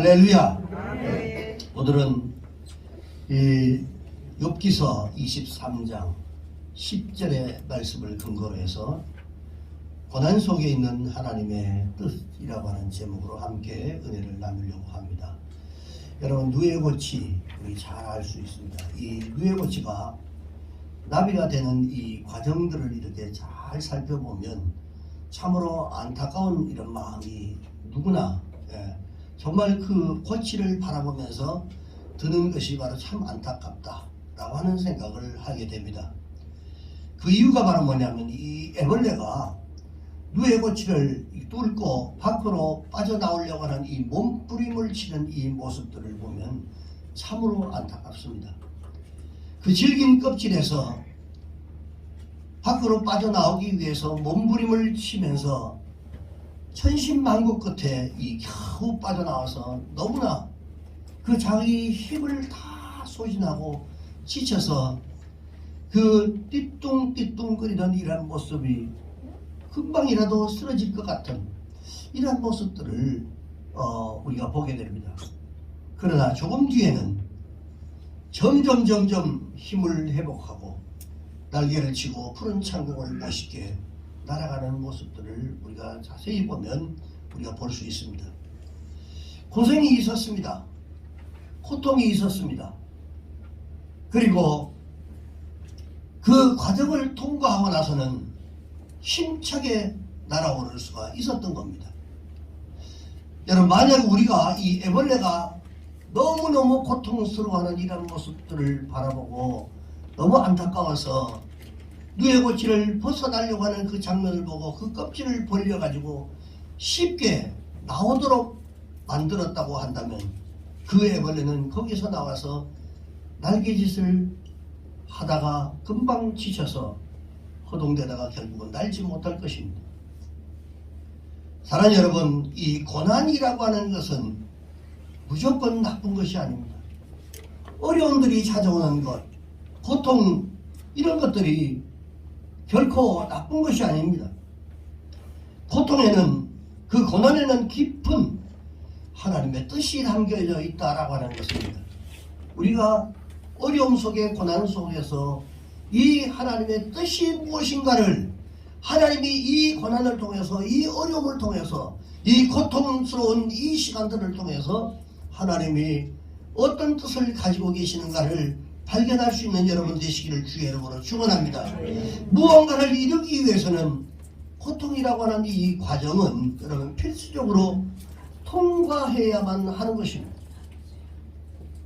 할렐루야. 오늘은 이 욥기서 23장 10절의 말씀을 근거로 해서 고난 속에 있는 하나님의 뜻이라고 하는 제목으로 함께 은혜를 나누려고 합니다. 여러분, 누에고치 우리 잘 알 수 있습니다. 이 누에고치가 나비가 되는 이 과정들을 이렇게 잘 살펴보면 참으로 안타까운 이런 마음이 누구나 정말 그 고치를 바라보면서 드는 것이 바로 참 안타깝다 라고 하는 생각을 하게 됩니다. 그 이유가 바로 뭐냐면 이 애벌레가 누에고치를 뚫고 밖으로 빠져나오려고 하는 이 몸부림을 치는 이 모습들을 보면 참으로 안타깝습니다. 그 질긴 껍질에서 밖으로 빠져나오기 위해서 몸부림을 치면서 천신만고 끝에 이 겨우 빠져나와서 너무나 그 자기 힘을 다 소진하고 지쳐서 그 띠뚱띠뚱거리는 이런 모습이 금방이라도 쓰러질 것 같은 이런 모습들을 우리가 보게 됩니다. 그러나 조금 뒤에는 점점 힘을 회복하고 날개를 치고 푸른 창공을 멋있게 날아가는 모습들을 우리가 자세히 보면 우리가 볼 수 있습니다. 고생이 있었습니다. 고통이 있었습니다. 그리고 그 과정을 통과하고 나서는 힘차게 날아오를 수가 있었던 겁니다. 여러분, 만약 우리가 이 애벌레가 너무너무 고통스러워하는 이런 모습들을 바라보고 너무 안타까워서 누에고치를 벗어나려고 하는 그 장면을 보고 그 껍질을 벌려가지고 쉽게 나오도록 만들었다고 한다면 그 애벌레는 거기서 나와서 날개짓을 하다가 금방 지쳐서 허둥대다가 결국은 날지 못할 것입니다. 사랑하는 여러분, 이 고난이라고 하는 것은 무조건 나쁜 것이 아닙니다. 어려움들이 찾아오는 것, 고통 이런 것들이 결코 나쁜 것이 아닙니다. 고통에는, 그 고난에는 깊은 하나님의 뜻이 담겨져 있다라고 하는 것입니다. 우리가 어려움 속에 고난 속에서 이 하나님의 뜻이 무엇인가를 하나님이 이 고난을 통해서, 이 어려움을 통해서, 이 고통스러운 이 시간들을 통해서 하나님이 어떤 뜻을 가지고 계시는가를 발견할 수 있는 여러분 되시기를 주의 이름으로 축원합니다. 무언가를 이루기 위해서는 고통이라고 하는 이 과정은 여러분 필수적으로 통과해야만 하는 것입니다.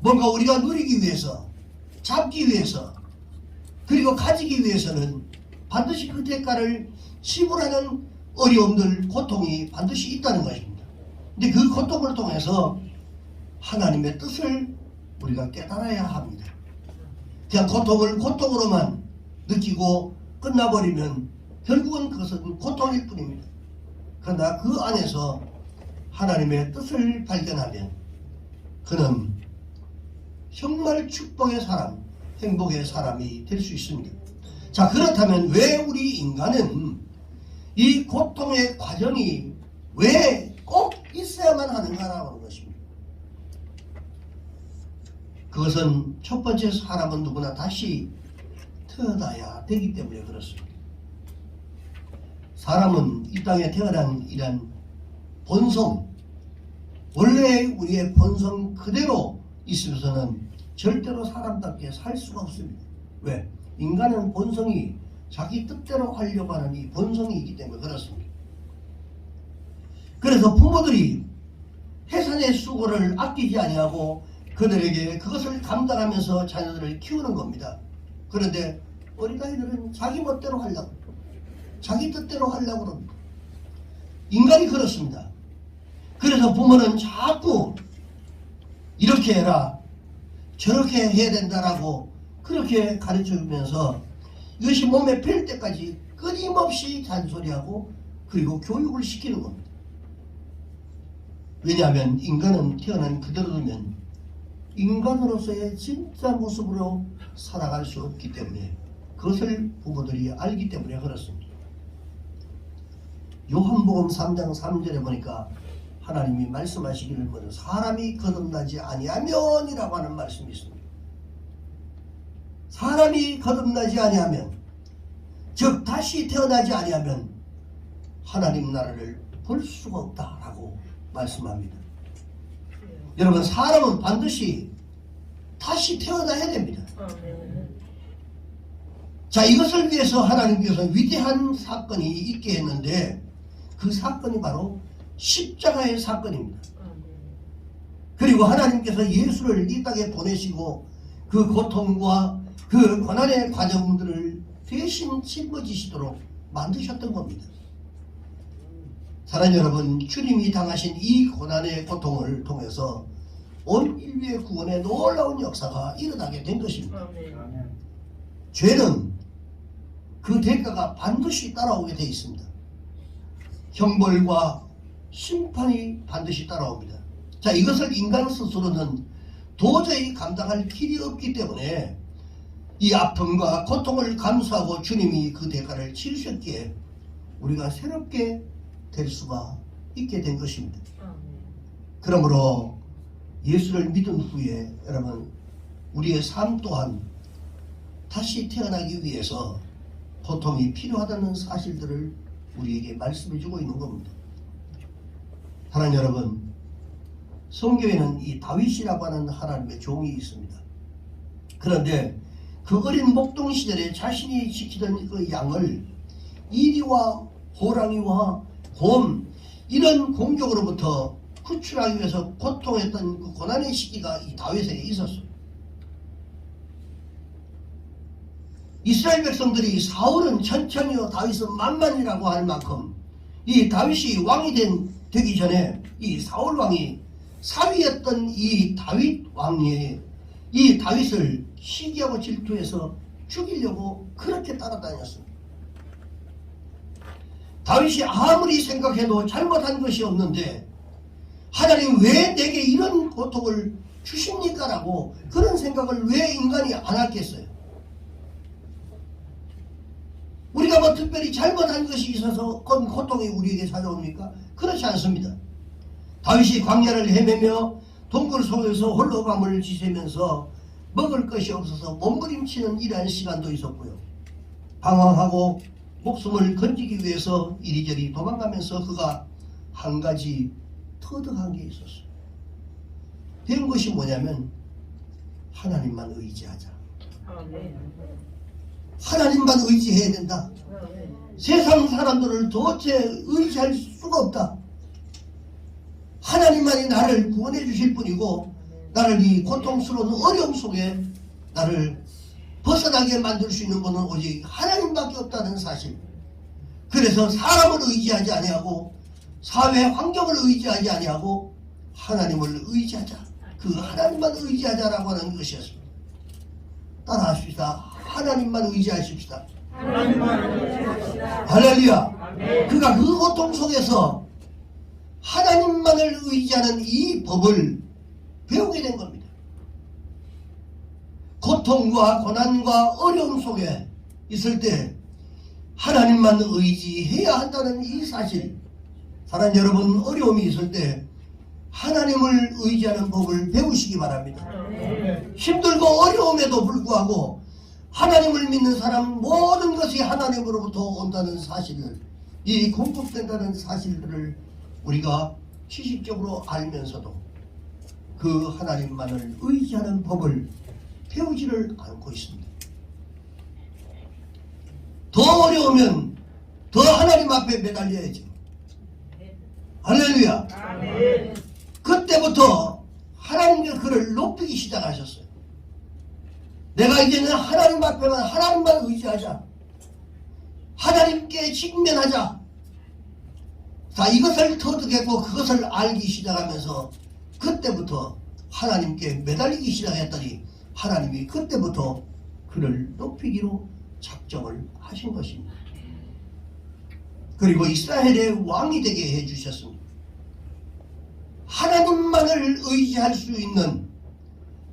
뭔가 우리가 누리기 위해서, 잡기 위해서, 그리고 가지기 위해서는 반드시 그 대가를 지불하는 어려움들, 고통이 반드시 있다는 것입니다. 근데 그 고통을 통해서 하나님의 뜻을 우리가 깨달아야 합니다. 그냥 고통을 고통으로만 느끼고 끝나버리면 결국은 그것은 고통일 뿐입니다. 그러나 그 안에서 하나님의 뜻을 발견하면 그는 정말 축복의 사람, 행복의 사람이 될 수 있습니다. 자, 그렇다면 왜 우리 인간은 이 고통의 과정이 왜 꼭 있어야만 하는가라고 하는 것입니다. 그것은 첫 번째, 사람은 누구나 다시 태어나야 되기 때문에 그렇습니다. 사람은 이 땅에 태어난 이런 본성, 원래 우리의 본성 그대로 있으면서는 절대로 사람답게 살 수가 없습니다. 왜? 인간은 본성이 자기 뜻대로 하려고 하는 이 본성이 있기 때문에 그렇습니다. 그래서 부모들이 해산의 수고를 아끼지 아니하고 그들에게 그것을 감당하면서 자녀들을 키우는 겁니다. 그런데 어린아이들은 자기 멋대로 하려고, 자기 뜻대로 하려고 합니다. 인간이 그렇습니다. 그래서 부모는 자꾸 이렇게 해라, 저렇게 해야 된다라고 그렇게 가르쳐주면서 이것이 몸에 뵐 때까지 끊임없이 잔소리하고 그리고 교육을 시키는 겁니다. 왜냐하면 인간은 태어난 그대로 두면 인간으로서의 진짜 모습으로 살아갈 수 없기 때문에 그것을 부모들이 알기 때문에 그렇습니다. 요한복음 3장 3절에 보니까 하나님이 말씀하시기를 뭐냐, 사람이 거듭나지 아니하면이라고 하는 말씀이 있습니다. 사람이 거듭나지 아니하면, 즉 다시 태어나지 아니하면 하나님 나라를 볼 수가 없다라고 말씀합니다. 여러분, 사람은 반드시 다시 태어나야 됩니다. 자, 이것을 위해서 하나님께서 위대한 사건이 있게 했는데, 그 사건이 바로 십자가의 사건입니다. 그리고 하나님께서 예수를 이 땅에 보내시고 그 고통과 그 고난의 과정들을 대신 짊어지시도록 만드셨던 겁니다. 사랑하는 여러분, 주님이 당하신 이 고난의 고통을 통해서 온 인류의 구원에 놀라운 역사가 일어나게 된 것입니다. 죄는 그 대가가 반드시 따라오게 되어 있습니다. 형벌과 심판이 반드시 따라옵니다. 자, 이것을 인간 스스로는 도저히 감당할 길이 없기 때문에 이 아픔과 고통을 감수하고 주님이 그 대가를 치르셨기에 우리가 새롭게 될 수가 있게 된 것입니다. 그러므로 예수를 믿은 후에 여러분, 우리의 삶 또한 다시 태어나기 위해서 고통이 필요하다는 사실들을 우리에게 말씀해 주고 있는 겁니다. 사랑하는 여러분, 성경에는 이 다윗이라고 하는 하나님의 종이 있습니다. 그런데 그 어린 목동 시절에 자신이 지키던 그 양을 이리와 호랑이와 곰, 이런 공격으로부터 구출하기 위해서 고통했던 그 고난의 시기가 이 다윗에게 있었어요. 이스라엘 백성들이 사울은 천천히요 다윗은 만만이라고 할 만큼 이 다윗이 왕이 되기 전에 이 사울 왕이 사위였던 이 다윗 왕이 이 다윗을 시기하고 질투해서 죽이려고 그렇게 따라다녔습니다. 다윗이 아무리 생각해도 잘못한 것이 없는데 하나님 왜 내게 이런 고통을 주십니까? 라고 그런 생각을 왜 인간이 안 하겠어요? 우리가 뭐 특별히 잘못한 것이 있어서 그런 고통이 우리에게 찾아옵니까? 그렇지 않습니다. 다윗이 광야를 헤매며 동굴 속에서 홀로 밤을 지새면서 먹을 것이 없어서 몸부림치는 이러한 시간도 있었고요. 방황하고 목숨을 건지기 위해서 이리저리 도망가면서 그가 한 가지 터득한 게 있었어요. 배운 것이 뭐냐면 하나님만 의지하자. 하나님만 의지해야 된다. 세상 사람들을 도대체 의지할 수가 없다. 하나님만이 나를 구원해 주실 분이고 나를 이 고통스러운 어려움 속에 나를 벗어나게 만들 수 있는 분은 오직 하나님밖에 없다는 사실. 그래서 사람을 의지하지 아니하고 사회 환경을 의지하지 아니하고 하나님을 의지하자. 그 하나님만 의지하자라고 하는 것이었습니다. 따라하십시다. 하나님만 의지하십시다. 하나님만 의지합시다. 할렐루야. 그가 그 고통 속에서 하나님만을 의지하는 이 법을 배우게 된 겁니다. 고통과 고난과 어려움 속에 있을 때 하나님만 의지해야 한다는 이 사실. 사랑하는 여러분, 어려움이 있을 때 하나님을 의지하는 법을 배우시기 바랍니다. 힘들고 어려움에도 불구하고 하나님을 믿는 사람 모든 것이 하나님으로부터 온다는 사실을, 이 공급된다는 사실들을 우리가 지식적으로 알면서도 그 하나님만을 의지하는 법을 배우지를 않고 있습니다. 더 어려우면 더 하나님 앞에 매달려야죠. 할렐루야. 그때부터 하나님께서 그를 높이기 시작하셨어요. 내가 이제는 하나님 앞에만 하나님만 의지하자. 하나님께 직면하자. 자, 이것을 터득했고 그것을 알기 시작하면서 그때부터 하나님께 매달리기 시작했더니 하나님이 그때부터 그를 높이기로 작정을 하신 것입니다. 그리고 이스라엘의 왕이 되게 해주셨습니다. 하나님만을 의지할 수 있는,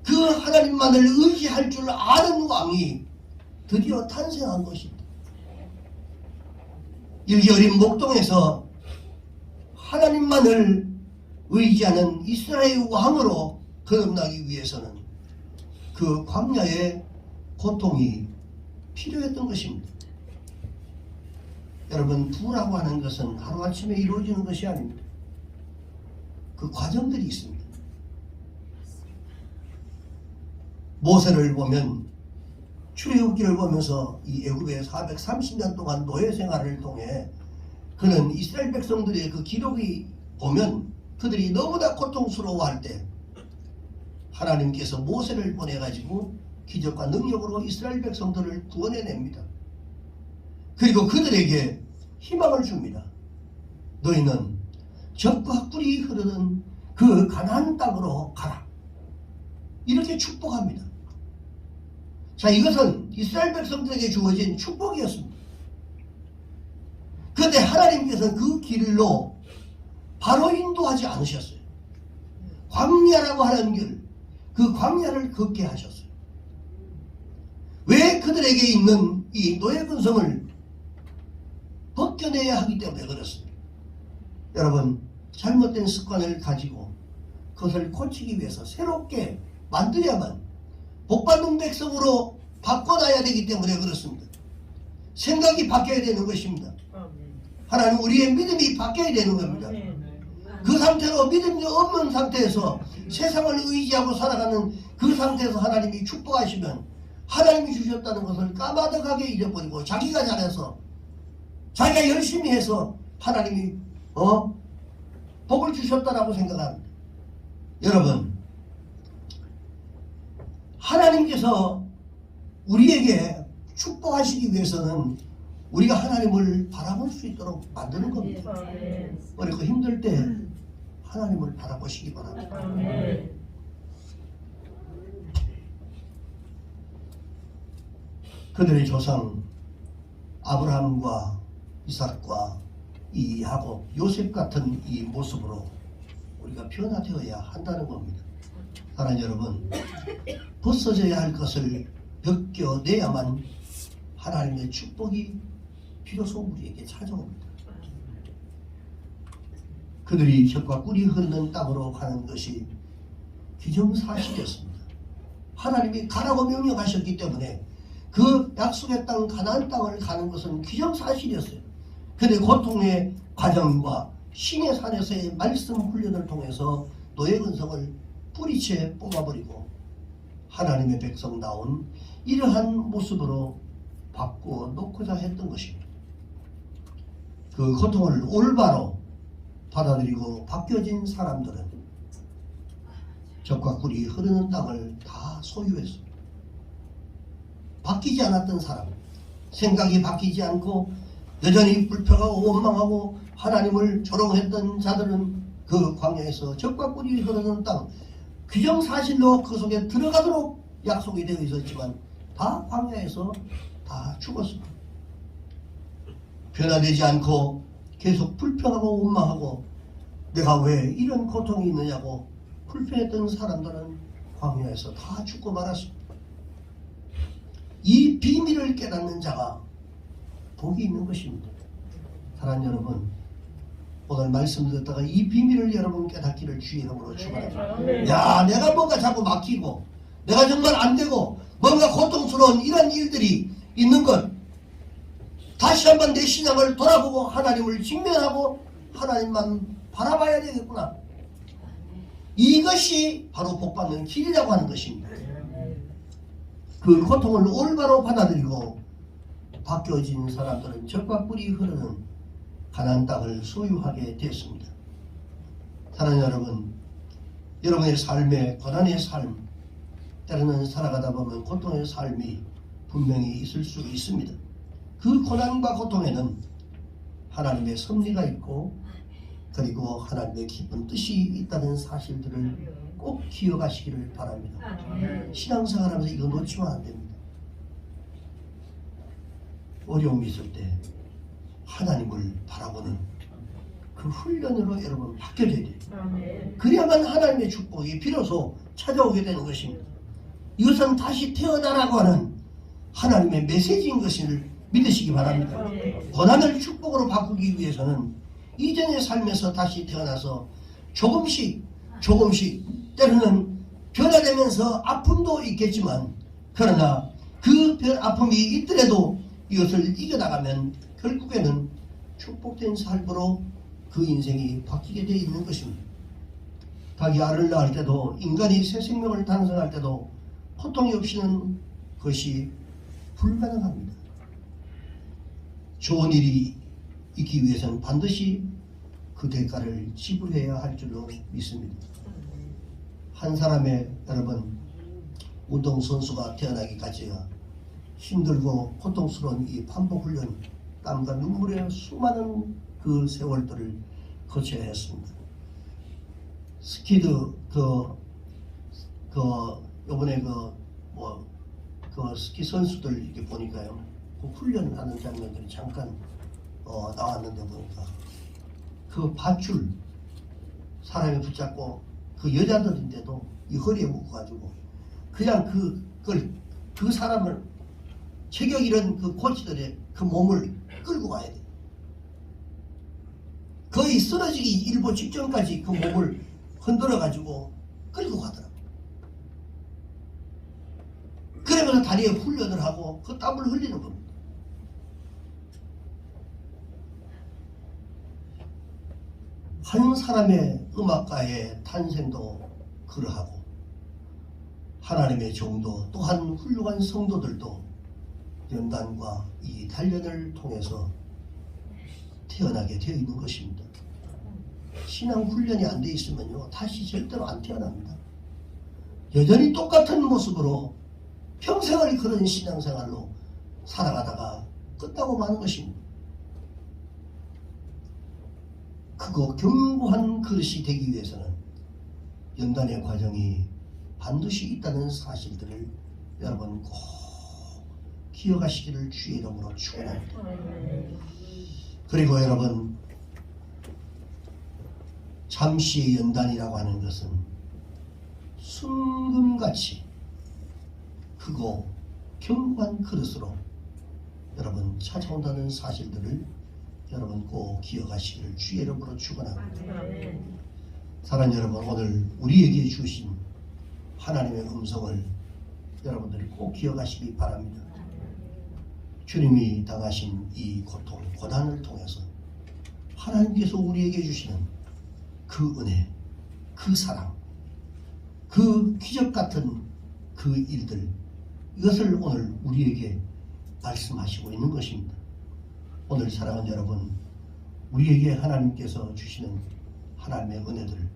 그 하나님만을 의지할 줄 아는 왕이 드디어 탄생한 것입니다. 일기 어린 목동에서 하나님만을 의지하는 이스라엘 왕으로 거듭나기 위해서는 그 광야의 고통이 필요했던 것입니다. 여러분, 부라고 하는 것은 하루아침에 이루어지는 것이 아닙니다. 그 과정들이 있습니다. 모세를 보면 출애굽기를 보면서 이 애굽에 430년 동안 노예 생활을 통해 그는 이스라엘 백성들의 그 기록이 보면 그들이 너무나 고통스러워할 때 하나님께서 모세를 보내가지고 기적과 능력으로 이스라엘 백성들을 구원해냅니다. 그리고 그들에게 희망을 줍니다. 너희는 젖과 꿀이 흐르는 그 가나안 땅으로 가라. 이렇게 축복합니다. 자, 이것은 이스라엘 백성들에게 주어진 축복이었습니다. 그런데 하나님께서는 그 길로 바로 인도하지 않으셨어요. 광야라고 하는 길, 그 광야를 걷게 하셨어요. 왜 그들에게 있는 이 노예 근성을 벗겨내야 하기 때문에 그렇습니다. 여러분, 잘못된 습관을 가지고 그것을 고치기 위해서 새롭게 만들어야만 복받는 백성으로 바꿔놔야 되기 때문에 그렇습니다. 생각이 바뀌어야 되는 것입니다. 하나님, 우리의 믿음이 바뀌어야 되는 겁니다. 그 상태로 믿음이 없는 상태에서 세상을 의지하고 살아가는 그 상태에서 하나님이 축복하시면 하나님이 주셨다는 것을 까마득하게 잊어버리고 자기가 잘해서 자기가 열심히 해서 하나님이 복을 주셨다라고 생각합니다. 여러분, 하나님께서 우리에게 축복하시기 위해서는 우리가 하나님을 바라볼 수 있도록 만드는 겁니다. 그리고 힘들 때 하나님을 바라보시기 바랍니다. 그들의 조상 아브라함과 이삭과 이 야곱, 요셉 같은 이 모습으로 우리가 변화되어야 한다는 겁니다. 사랑하는 여러분, 벗어져야 할 것을 벗겨내야만 하나님의 축복이 비로소 우리에게 찾아옵니다. 그들이 젖과 꿀이 흐르는 땅으로 가는 것이 기정사실이었습니다. 하나님이 가라고 명령하셨기 때문에 그 약속의 땅 가나안 땅을 가는 것은 기정사실이었어요. 그런데 고통의 과정과 신의 산에서의 말씀 훈련을 통해서 노예 근성을 뿌리채 뽑아버리고 하나님의 백성다운 이러한 모습으로 바꾸어 놓고자 했던 것입니다. 그 고통을 올바로 받아들이고 바뀌어진 사람들은 젖과 꿀이 흐르는 땅을 다 소유했습니다. 바뀌지 않았던 사람, 생각이 바뀌지 않고 여전히 불평하고 원망하고 하나님을 조롱했던 자들은 그 광야에서 젖과 꿀이 흐르는 땅, 규정사실로 그 속에 들어가도록 약속이 되어 있었지만 다 광야에서 다 죽었습니다. 변화되지 않고 계속 불평하고 원망하고 내가 왜 이런 고통이 있느냐고 불평했던 사람들은 광야에서 다 죽고 말았습니다. 이 비밀을 깨닫는 자가 복이 있는 것입니다. 사랑하는 여러분, 오늘 말씀 듣다가 이 비밀을 여러분 깨닫기를 주의 이름으로 축원합니다. 야, 내가 뭔가 자꾸 막히고 내가 정말 안 되고 뭔가 고통스러운 이런 일들이 있는 것, 다시 한번 내 신앙을 돌아보고 하나님을 직면하고 하나님만 바라봐야 되겠구나. 이것이 바로 복받는 길이라고 하는 것입니다. 그 고통을 올바로 받아들이고 바뀌어진 사람들은 젖과 꿀이 흐르는 가나안 땅을 소유하게 되었습니다. 사랑하는 여러분, 여러분의 삶의 고난의 삶, 때로는 살아가다 보면 고통의 삶이 분명히 있을 수 있습니다. 그 고난과 고통에는 하나님의 섭리가 있고 그리고 하나님의 깊은 뜻이 있다는 사실들을 꼭 기억하시기를 바랍니다. 신앙생활하면서 이거 놓치면 안 됩니다. 어려움이 있을 때 하나님을 바라보는 그 훈련으로 여러분 바뀌어져야 돼요. 그래야만 하나님의 축복이 비로소 찾아오게 되는 것입니다. 이것은 다시 태어나라고 하는 하나님의 메시지인 것을 믿으시기 바랍니다. 고난을 축복으로 바꾸기 위해서는 이전의 삶에서 다시 태어나서 조금씩 때로는 변화되면서 아픔도 있겠지만, 그러나 그 아픔이 있더라도 이것을 이겨나가면 결국에는 축복된 삶으로 그 인생이 바뀌게 되어 있는 것입니다. 닭이 알을 낳을 때도, 인간이 새 생명을 탄생할 때도 고통이 없이는 그것이 불가능합니다. 좋은 일이 있기 위해서는 반드시 그 대가를 지불해야 할 줄로 믿습니다. 한 사람의, 여러분, 운동선수가 태어나기까지가 힘들고 고통스러운 이 반복훈련, 땀과 눈물의 수많은 그 세월들을 거쳐야 했습니다. 스키드 요번에 스키 선수들 이렇게 보니까요, 그 훈련하는 장면들이 잠깐 나왔는데 보니까 그 밧줄 사람이 붙잡고 그 여자들인데도 이 허리에 묶어가지고 그냥 그 사람을 체격 잃은 그 코치들의 그 몸을 끌고 가야 돼. 거의 쓰러지기 일보 직전까지 그 몸을 흔들어 가지고 끌고 가더라고. 그러면서 다리에 훈련을 하고 그 땀을 흘리는 겁니다. 한 사람의 음악가의 탄생도 그러하고, 하나님의 종도 또한 훌륭한 성도들도 연단과 이 단련을 통해서 태어나게 되어 있는 것입니다. 신앙 훈련이 안 돼 있으면요, 다시 절대로 안 태어납니다. 여전히 똑같은 모습으로 평생을 그런 신앙생활로 살아가다가 끝나고 마는 것입니다. 크고 견고한 그릇이 되기 위해서는 연단의 과정이 반드시 있다는 사실들을 여러분 꼭 기억하시기를 주의 이름으로 축원합니다. 그리고 여러분, 잠시의 연단이라고 하는 것은 순금같이 크고 견고한 그릇으로 여러분 찾아온다는 사실들을 여러분 꼭 기억하시기를 주의 이름으로 축원합니다. 사랑하는 여러분, 오늘 우리에게 주신 하나님의 음성을 여러분들이 꼭 기억하시기 바랍니다. 주님이 당하신 이 고통, 고난을 통해서 하나님께서 우리에게 주시는 그 은혜, 그 사랑, 그 기적 같은 그 일들, 이것을 오늘 우리에게 말씀하시고 있는 것입니다. 오늘 사랑하는 여러분, 우리에게 하나님께서 주시는 하나님의 은혜들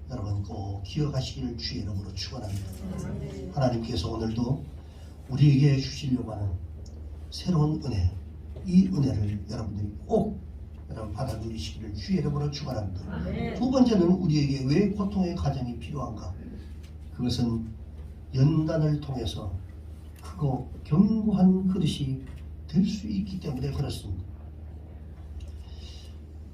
여러분 꼭 기억하시기를 주의 이름으로 축원합니다. 하나님께서 오늘도 우리에게 주시려고 하는 새로운 은혜, 이 은혜를 여러분들이 꼭 여러분 받아 누리시기를 주의 이름으로 축원합니다. 두 번째는 우리에게 왜 고통의 과정이 필요한가? 그것은 연단을 통해서 크고 견고한 그릇이 될 수 있기 때문에 그렇습니다.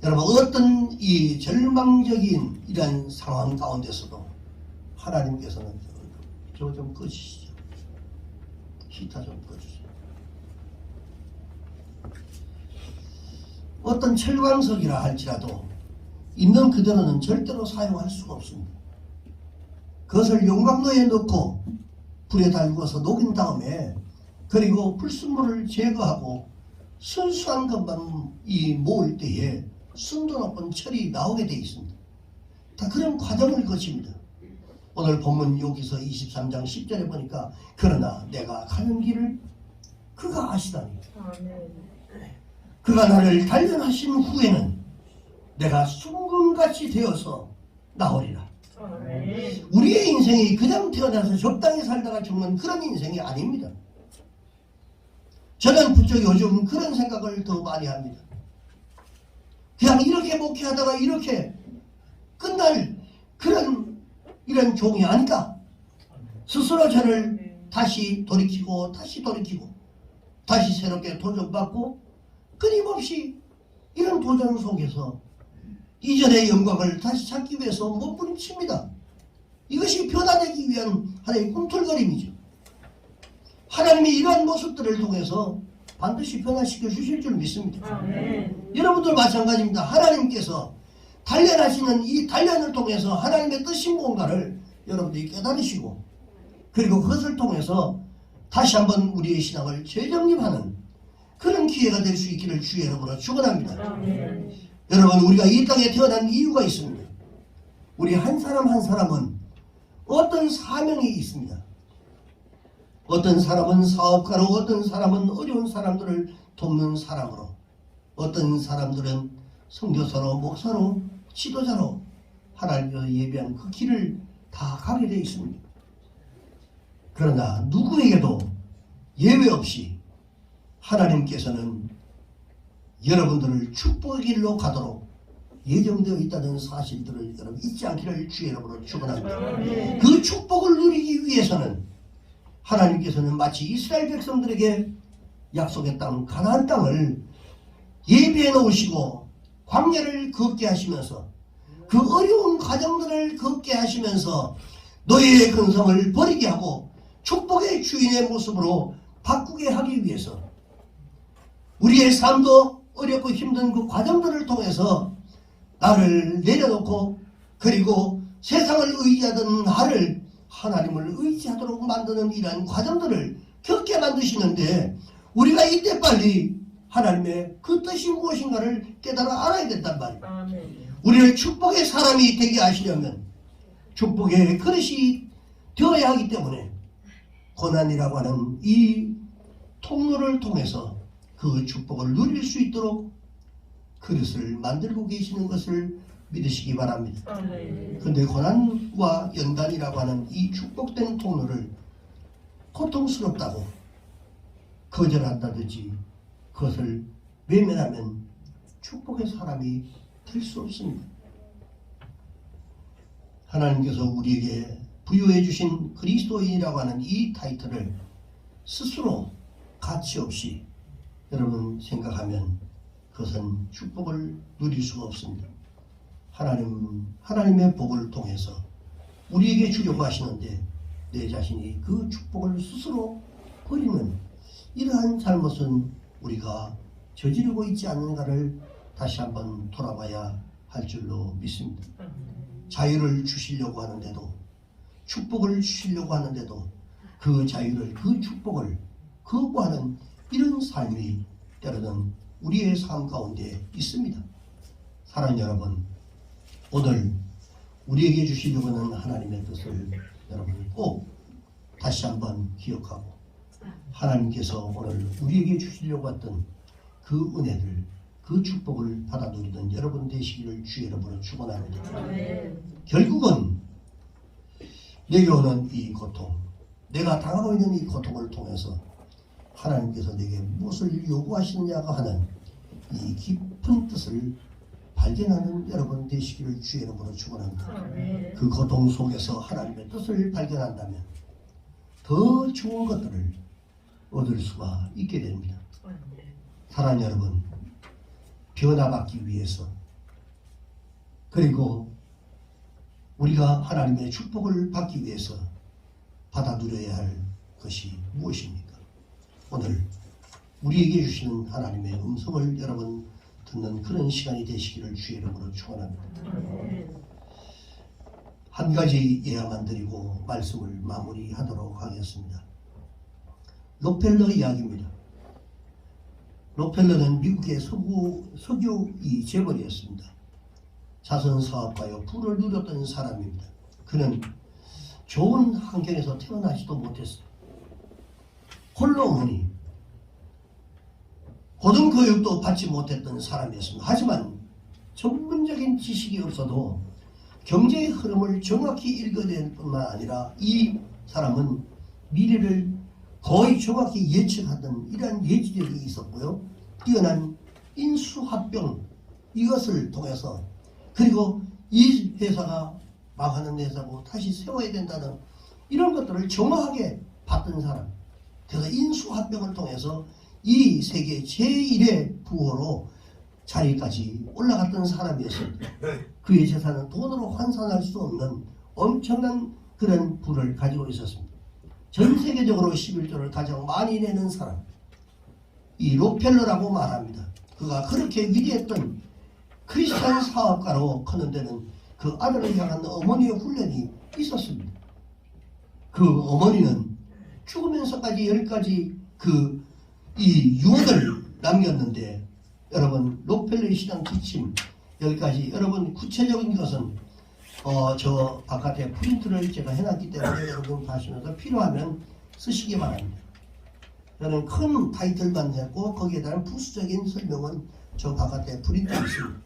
여러분, 어떤 이 절망적인 이런 상황 가운데서도 하나님께서는 저거 좀 꺼주시죠. 기타 좀 꺼주세요. 어떤 철광석이라 할지라도 있는 그대로는 절대로 사용할 수가 없습니다. 그것을 용광로에 넣고 불에 달구어서 녹인 다음에 그리고 불순물을 제거하고 순수한 것만 모을 때에 순도 높은 철이 나오게 되어 있습니다. 다 그런 과정을 거칩니다. 오늘 본문 여기서 23장 10절에 보니까 그러나 내가 가는 길을 그가 아시다니, 그가 나를 단련하신 후에는 내가 순금같이 되어서 나오리라. 우리의 인생이 그냥 태어나서 적당히 살다가 죽는 그런 인생이 아닙니다. 저는 부쩍 요즘 그런 생각을 더 많이 합니다. 그냥 이렇게 목회하다가 이렇게 끝날 그런 이런 종이 아니다. 스스로 저를 다시 돌이키고 다시 새롭게 도전받고 끊임없이 이런 도전 속에서 이전의 영광을 다시 찾기 위해서 몸부림칩니다. 이것이 변화되기 위한 하나의 꿈틀거림이죠. 하나님이 이러한 모습들을 통해서 반드시 변화시켜 주실 줄 믿습니다. 여러분들 마찬가지입니다. 하나님께서 단련하시는 이 단련을 통해서 하나님의 뜻이 뭔가를 여러분들이 깨달으시고, 그리고 그것을 통해서 다시 한번 우리의 신앙을 재정립하는 그런 기회가 될 수 있기를 주의 이름으로 축원합니다. 여러분, 우리가 이 땅에 태어난 이유가 있습니다. 우리 한 사람 한 사람은 어떤 사명이 있습니다. 어떤 사람은 사업가로, 어떤 사람은 어려운 사람들을 돕는 사람으로, 어떤 사람들은 선교사로, 목사로, 지도자로 하나님께서 예비한 그 길을 다 가게 되어 있습니다. 그러나 누구에게도 예외 없이 하나님께서는 여러분들을 축복의 길로 가도록 예정되어 있다는 사실들을 여러분 잊지 않기를 주의 이름으로 축원합니다. 그 축복을 누리기 위해서는 하나님께서는 마치 이스라엘 백성들에게 약속의 땅 가나안 땅을 예비해 놓으시고 광야를 걷게 하시면서 그 어려운 과정들을 걷게 하시면서 너희의 근성을 버리게 하고 축복의 주인의 모습으로 바꾸게 하기 위해서 우리의 삶도 어렵고 힘든 그 과정들을 통해서 나를 내려놓고, 그리고 세상을 의지하던 나를 하나님을 의지하도록 만드는 이러한 과정들을 겪게 만드시는데, 우리가 이때 빨리 하나님의 그 뜻이 무엇인가를 깨달아 알아야 된단 말이에요. 우리를 축복의 사람이 되게 하시려면 축복의 그릇이 되어야 하기 때문에 고난이라고 하는 이 통로를 통해서 그 축복을 누릴 수 있도록 그릇을 만들고 계시는 것을 믿으시기 바랍니다. 그런데 고난과 연단이라고 하는 이 축복된 통로를 고통스럽다고 거절한다든지 그것을 외면하면 축복의 사람이 될 수 없습니다. 하나님께서 우리에게 부여해 주신 그리스도인이라고 하는 이 타이틀을 스스로 가치 없이 여러분 생각하면 그것은 축복을 누릴 수가 없습니다. 하나님의 복을 통해서 우리에게 주려고 하시는데 내 자신이 그 축복을 스스로 버리는 이러한 잘못은 우리가 저지르고 있지 않는가를 다시 한번 돌아봐야 할 줄로 믿습니다. 자유를 주시려고 하는데도, 축복을 주시려고 하는데도 그 자유를, 그 축복을 거부하는 이런 삶이 때로는 우리의 삶 가운데 있습니다. 사랑하는 여러분, 오늘 우리에게 주시려고 하는 하나님의 뜻을 여러분 꼭 다시 한번 기억하고, 하나님께서 오늘 우리에게 주시려고 했던 그 은혜를, 그 축복을 받아 누리는 여러분 되시기를 주의 이름으로 축원합니다. 결국은 내게 오는 이 고통, 내가 당하고 있는 이 고통을 통해서 하나님께서 내게 무엇을 요구하시느냐가 하는 이 깊은 뜻을 발견하는 여러분 되시기를 주의 이름으로 축원합니다. 그 고통 속에서 하나님의 뜻을 발견한다면 더 좋은 것들을 얻을 수가 있게 됩니다. 사랑하는 여러분, 변화받기 위해서, 그리고 우리가 하나님의 축복을 받기 위해서 받아 누려야 할 것이 무엇입니까? 오늘 우리에게 주시는 하나님의 음성을 여러분 듣는 그런 시간이 되시기를 주의 이름으로 축원합니다. 한 가지 예화만 드리고 말씀을 마무리하도록 하겠습니다. 록펠러 이야기입니다. 록펠러는 미국의 석유 재벌이었습니다. 자선 사업가요, 부를 누렸던 사람입니다. 그는 좋은 환경에서 태어나지도 못했어요. 홀로 어머니, 고등교육도 받지 못했던 사람이었습니다. 하지만 전문적인 지식이 없어도 경제의 흐름을 정확히 읽어낼 뿐만 아니라 이 사람은 미래를 거의 정확히 예측하던 이러한 예지력이 있었고요. 뛰어난 인수합병, 이것을 통해서, 그리고 이 회사가 망하는 회사고 다시 세워야 된다는 이런 것들을 정확하게 봤던 사람. 그래서 인수합병을 통해서 이 세계 제1의 부호로 자리까지 올라갔던 사람이었습니다. 그의 재산은 돈으로 환산할 수 없는 엄청난 그런 부를 가지고 있었습니다. 전 세계적으로 11조를 가장 많이 내는 사람, 이 록펠러라고 말합니다. 그가 그렇게 위대했던 크리스찬 사업가로 크는 데는 그 아들을 향한 어머니의 훈련이 있었습니다. 그 어머니는 죽으면서까지 10가지 이 유언을 남겼는데, 여러분 록펠러의 신앙 지침 10가지, 여러분 구체적인 것은 저 바깥에 프린트를 제가 해놨기 때문에 여러분 보시면서 필요하면 쓰시기 바랍니다. 저는 큰 타이틀만 했고 거기에 대한 부수적인 설명은 저 바깥에 프린트에 있습니다.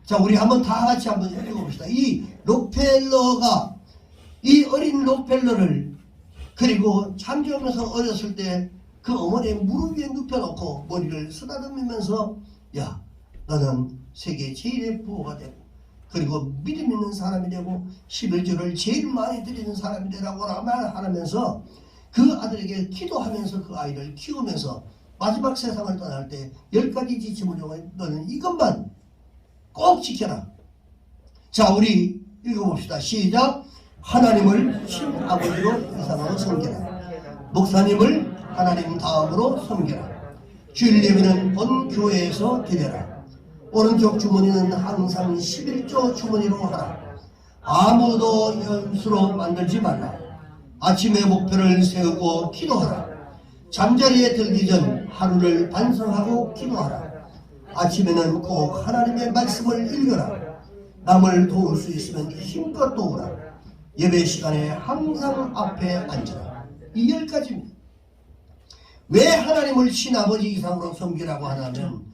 자, 우리 한번 다 같이 한번 읽어봅시다. 이 록펠러가, 이 어린 록펠러를, 그리고 잠자면서 어렸을 때 그 어머니의 무릎 위에 눕혀놓고 머리를 쓰다듬으면서, 야, 너는 세계 제일의 부호가 되고, 그리고 믿음 있는 사람이 되고 11조를 제일 많이 드리는 사람이 되라고 말하면서 그 아들에게 기도하면서 그 아이를 키우면서 마지막 세상을 떠날 때 10가지 지침을 정해, 너는 이것만 꼭 지켜라. 자, 우리 읽어봅시다. 시작. 하나님을 친아버지로 이상으로 섬겨라. 목사님을 하나님 다음으로 섬겨라. 주일 예배는 본 교회에서 드려라. 오른쪽 주머니는 항상 11조 주머니로 하라. 아무도 연수로 만들지 말라. 아침에 목표를 세우고 기도하라. 잠자리에 들기 전 하루를 반성하고 기도하라. 아침에는 꼭 하나님의 말씀을 읽어라. 남을 도울 수 있으면 힘껏 도우라. 예배 시간에 항상 앞에 앉아라. 이 10가지입니다. 왜 하나님을 친아버지 이상으로 섬기라고 하냐면,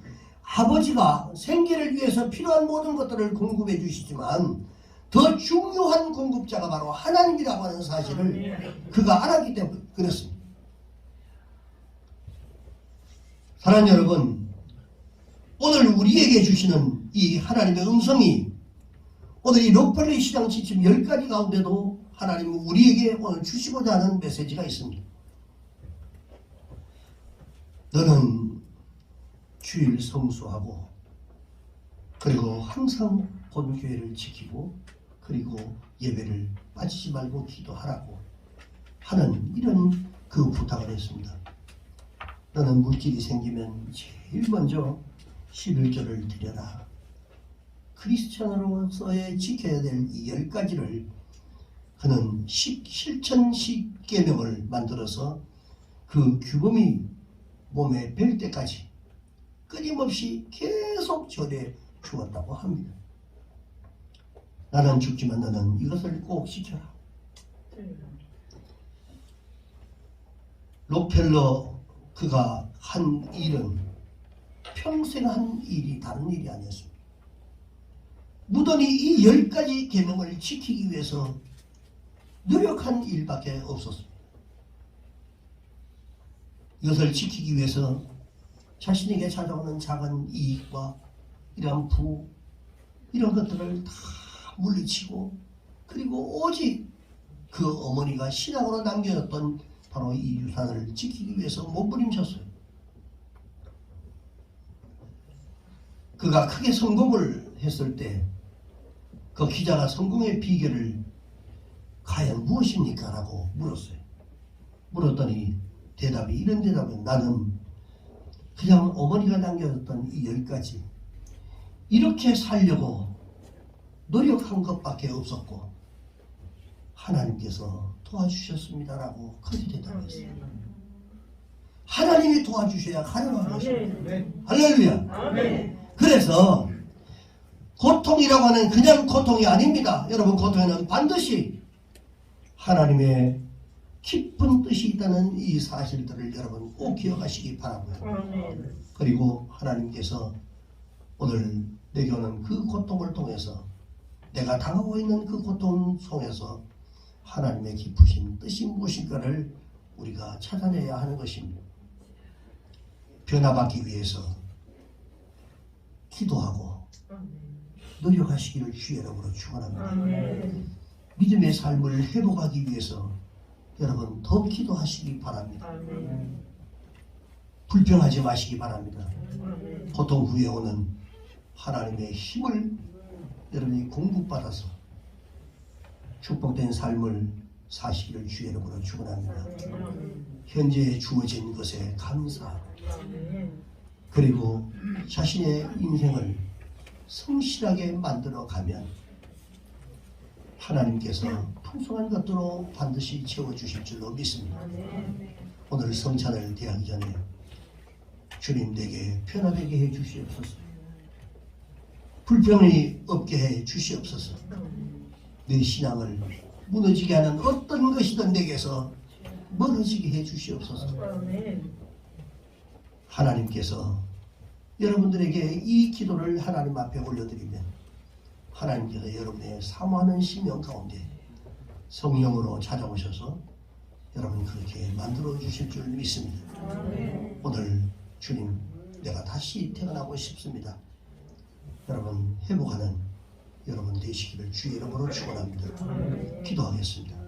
아버지가 생계를 위해서 필요한 모든 것들을 공급해 주시지만 더 중요한 공급자가 바로 하나님이라고 하는 사실을 그가 알았기 때문에 그렇습니다. 사랑하는 여러분, 오늘 우리에게 주시는 이 하나님의 음성이, 오늘 이 록펠러의 신앙 지침 10가지 가운데도 하나님은 우리에게 오늘 주시고자 하는 메시지가 있습니다. 너는 주일 성수하고, 그리고 항상 본교회를 지키고, 그리고 예배를 빠지지 말고 기도하라고 하는 이런 그 부탁을 했습니다. 너는 물질이 생기면 제일 먼저 11조를 드려라. 크리스천으로서의 지켜야 될 이 10가지를 그는 실천 10계명을 만들어서 그 규범이 몸에 뵐 때까지 끊임없이 계속 전해 주었다고 합니다. 나는 죽지만 너는 이것을 꼭 지켜라. 록펠러 그가 한 일은 평생 한 일이 다른 일이 아니었습니다. 무던히 이 10가지 계명을 지키기 위해서 노력한 일밖에 없었습니다. 이것을 지키기 위해서 자신에게 찾아오는 작은 이익과 이러한 부, 이런 것들을 다 물리치고, 그리고 오직 그 어머니가 신앙으로 남겨줬던 바로 이 유산을 지키기 위해서 몸부림쳤어요. 그가 크게 성공을 했을 때 그 기자가 성공의 비결을 과연 무엇입니까? 라고 물었어요. 물었더니 대답이 이런 대답은, 나는 그냥 어머니가 남겨줬던 이 10가지 이렇게 살려고 노력한 것밖에 없었고 하나님께서 도와주셨습니다 라고 그렇게 대답했어요. 하나님이 도와주셔야 가능한 것입니다. 할렐루야. 그래서 고통이라고 하는 그냥 고통이 아닙니다. 여러분, 고통에는 반드시 하나님의 깊은 뜻이 있다는 이 사실들을 여러분 꼭 기억하시기 바라고요. 그리고 하나님께서 오늘 내게 오는 그 고통을 통해서, 내가 당하고 있는 그 고통 속에서 하나님의 깊으신 뜻이 무엇인가를 우리가 찾아내야 하는 것입니다. 변화받기 위해서 기도하고 노력하시기를 주의 이름으로 축원합니다. 믿음의 삶을 회복하기 위해서 여러분 더 기도하시기 바랍니다. 불평하지 마시기 바랍니다. 고통 후에 오는 하나님의 힘을 여러분이 공급받아서 축복된 삶을 사시기를 주의 이름으로 축원합니다. 현재 주어진 것에 감사하고, 그리고 자신의 인생을 성실하게 만들어 가면 하나님께서 풍성한 것들로 반드시 채워주실 줄로 믿습니다. 오늘 성찬을 대하기 전에 주님 내게 편하게 해 주시옵소서. 불평이 없게 해 주시옵소서. 내 신앙을 무너지게 하는 어떤 것이든 내게서 멀어지게 해 주시옵소서. 하나님께서 여러분들에게 이 기도를 하나님 앞에 올려드리면 하나님께서 여러분의 사모하는 심령 가운데 성령으로 찾아오셔서 여러분 그렇게 만들어 주실 줄 믿습니다. 오늘 주님 내가 다시 태어나고 싶습니다. 여러분 회복하는 여러분 되시기를 주의 이름으로 축원합니다. 기도하겠습니다.